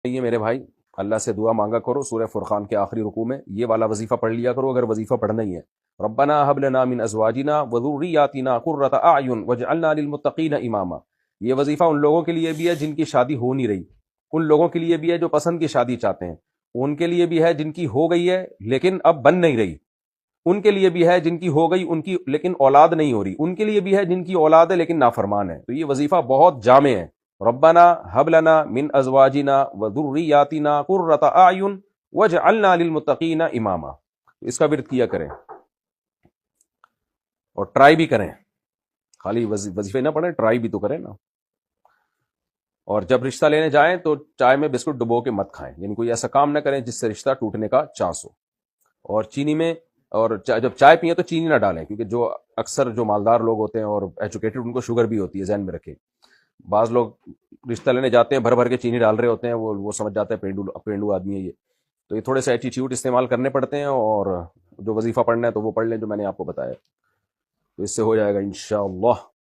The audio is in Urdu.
یہ میرے بھائی اللہ سے دعا مانگا کرو، سورہ فرقان کے آخری رکوع میں یہ والا وظیفہ پڑھ لیا کرو اگر وظیفہ پڑھنا ہی ہے. ربنا هب لنا من ازواجنا وذرياتنا قرۃ اعین واجعلنا للمتقین اماما. یہ وظیفہ ان لوگوں کے لیے بھی ہے جن کی شادی ہو نہیں رہی، ان لوگوں کے لیے بھی ہے جو پسند کی شادی چاہتے ہیں، ان کے لیے بھی ہے جن کی ہو گئی ہے لیکن اب بن نہیں رہی، ان کے لیے بھی ہے جن کی ہو گئی ان کی لیکن اولاد نہیں ہو رہی، ان کے لیے بھی ہے جن کی اولاد ہے لیکن نافرمان ہے. تو یہ وظیفہ بہت جامع ہے. ربنا هب لنا من ازواجنا وذرياتنا قرۃ اعین واجعلنا للمتقین اماما. اس کا ورد کیا کریں اور ٹرائی بھی کریں، خالی وظیفے نہ پڑھیں، ٹرائی بھی تو کریں نا. اور جب رشتہ لینے جائیں تو چائے میں بسکٹ ڈبو کے مت کھائیں، یعنی کوئی ایسا کام نہ کریں جس سے رشتہ ٹوٹنے کا چانس ہو. اور چینی میں اور جب چائے پئیں تو چینی نہ ڈالیں، کیونکہ جو اکثر جو مالدار لوگ ہوتے ہیں اور ایجوکیٹڈ ان کو شوگر بھی ہوتی ہے، ذہن میں رکھیں. بعض لوگ رشتہ لینے جاتے ہیں بھر بھر کے چینی ڈال رہے ہوتے ہیں، وہ سمجھ جاتا ہے پینڈو آدمی ہے یہ. تو یہ تھوڑے سے ایٹیٹیوڈ استعمال کرنے پڑتے ہیں، اور جو وظیفہ پڑھنا ہے تو وہ پڑھ لیں جو میں نے آپ کو بتایا، تو اس سے ہو جائے گا انشاءاللہ.